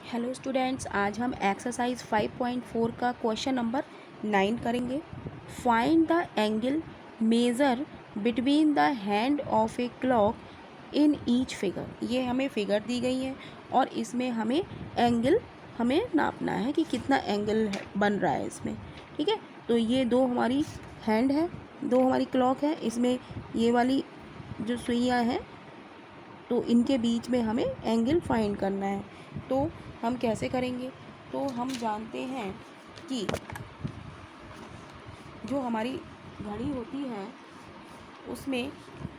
Hello students, आज हम exercise 5.4 का क्वेश्चन नंबर 9 करेंगे। Find the angle measure between the hand of a clock in each figure. ये हमें फिगर दी गई है और इसमें हमें एंगल नापना है कि कितना एंगल बन रहा है इसमें। ठीक है, तो ये दो हमारी हैंड है, दो हमारी क्लॉक है। इसमें ये वाली जो सुइयाँ हैं तो इनके बीच में हमें एंगल फाइंड करना है। तो हम कैसे करेंगे? तो हम जानते हैं कि जो हमारी घड़ी होती है उसमें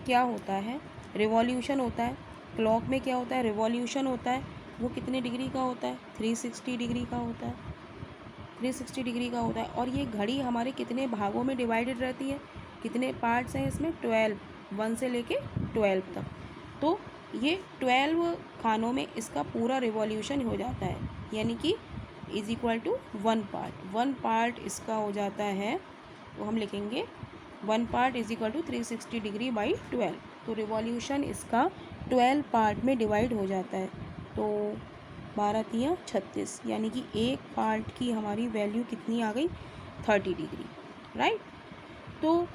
क्या होता है, रिवॉल्यूशन होता है। क्लॉक में क्या होता है, रिवॉल्यूशन होता है। वो कितने डिग्री का होता है? 360 डिग्री का होता है। 360 डिग्री का होता है। और ये घड़ी हमारे कितने भागों में डिवाइडेड रहती है? कितने पार्ट्स हैं इसमें? 12, 1 से लेके 12 तक। तो ये 12 खानों में इसका पूरा रिवॉल्यूशन हो जाता है, यानी कि is equal to 1 part. 1 part इसका हो जाता है, तो हम लिखेंगे 1 part is equal to 360 degree by 12। तो रिवॉल्यूशन इसका 12 पार्ट में डिवाइड हो जाता है। तो 12 तियाँ 36, यानी कि एक पार्ट की हमारी वैल्यू कितनी आ गई? 30 डिग्री, राइट। तो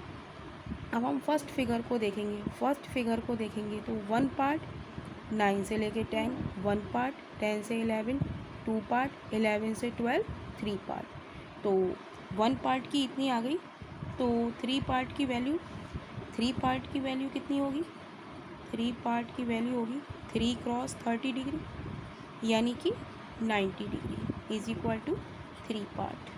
अब हम फर्स्ट फिगर को देखेंगे। फर्स्ट फिगर को देखेंगे तो 1 पार्ट 9 से लेके 10, 1 पार्ट 10 से 11, 2 पार्ट 11 से 12, 3 पार्ट। तो 1 पार्ट की इतनी आ गई। तो 3 पार्ट की वैल्यू, 3 पार्ट की वैल्यू कितनी होगी? 3 पार्ट की वैल्यू होगी 3 क्रॉस 30 डिग्री, यानी कि 90 degree is equal to 3 part.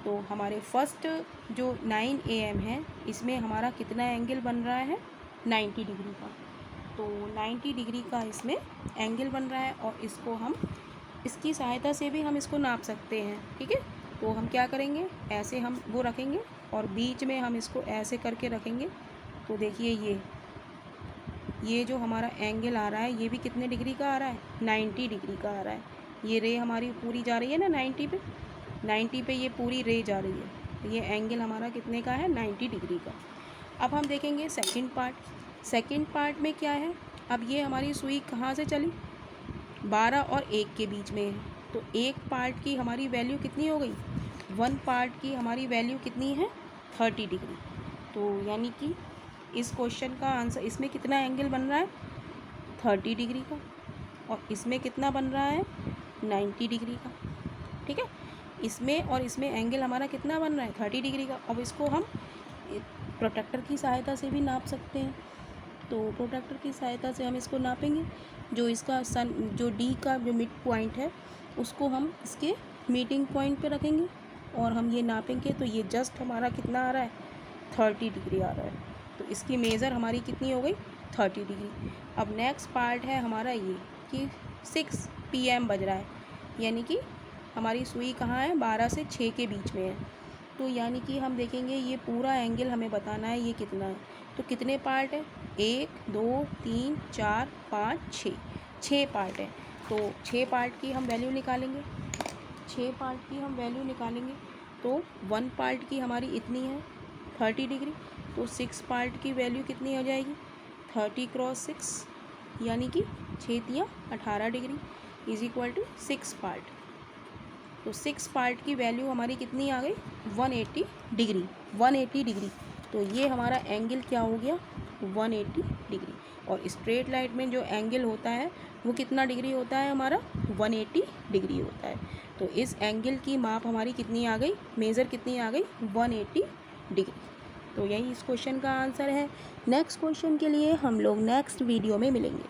तो हमारे फर्स्ट जो 9 AM है इसमें हमारा कितना एंगल बन रहा है? 90 डिग्री का। तो 90 डिग्री का इसमें एंगल बन रहा है और इसको हम इसकी सहायता से भी हम इसको नाप सकते हैं। ठीक है, तो हम क्या करेंगे, ऐसे हम वो रखेंगे और बीच में हम इसको ऐसे करके रखेंगे। तो देखिए ये जो हमारा एंगल आ रहा है ये भी कितने डिग्री का आ रहा है? 90 डिग्री का आ रहा है। ये रे हमारी पूरी जा रही है ना 90 पे, 90 पे ये पूरी रे जा रही है। तो ये एंगल हमारा कितने का है? 90 डिग्री का। अब हम देखेंगे सेकंड पार्ट। सेकंड पार्ट में क्या है? अब ये हमारी सुई कहाँ से चली? 12 और 1 के बीच में है। तो एक पार्ट की हमारी वैल्यू कितनी हो गई? 1 पार्ट की हमारी वैल्यू कितनी है? 30 डिग्री। तो यानी कि इस क्वेश्चन का आंसर, इसमें कितना एंगल बन रहा है? 30 डिग्री का। और इसमें कितना बन रहा है? 90 डिग्री का। ठीक है, इसमें और इसमें एंगल हमारा कितना बन रहा है? 30 डिग्री का। अब इसको हम प्रोट्रैक्टर की सहायता से भी नाप सकते हैं। तो प्रोट्रैक्टर की सहायता से हम इसको नापेंगे। जो इसका जो डी का जो मिड पॉइंट है उसको हम इसके मीटिंग पॉइंट पे रखेंगे और हम ये नापेंगे। तो ये जस्ट हमारा कितना आ रहा है? 30 डिग्री आ रहा है। तो इसकी मेज़र हमारी कितनी हो गई? 30 डिग्री। अब नेक्स्ट पार्ट है हमारा ये कि 6 PM बज रहा है, यानी कि हमारी सुई कहाँ है? 12 से 6 के बीच में है। तो यानी कि हम देखेंगे ये पूरा एंगल हमें बताना है ये कितना है। तो कितने पार्ट है? 1 2 3 4 5 6, 6 पार्ट है। तो 6 पार्ट की हम वैल्यू निकालेंगे। 6 पार्ट की हम वैल्यू निकालेंगे तो 1 पार्ट की हमारी इतनी है 30 डिग्री। तो 6 पार्ट की वैल्यू कितनी हो जाएगी? 30 क्रॉस 6, यानी कि 6 तियाँ 18 degree is equal to 6 part. तो 6 पार्ट की वैल्यू हमारी कितनी आ गई? 180 डिग्री। 180 डिग्री। तो ये हमारा एंगल क्या हो गया? 180 डिग्री। और स्ट्रेट लाइन में जो एंगल होता है वो कितना डिग्री होता है हमारा? 180 डिग्री होता है। तो इस एंगल की माप हमारी कितनी आ गई? मेज़र कितनी आ गई? 180 डिग्री। तो यही इस क्वेश्चन का आंसर है। नेक्स्ट क्वेश्चन के लिए हम लोग नेक्स्ट वीडियो में मिलेंगे।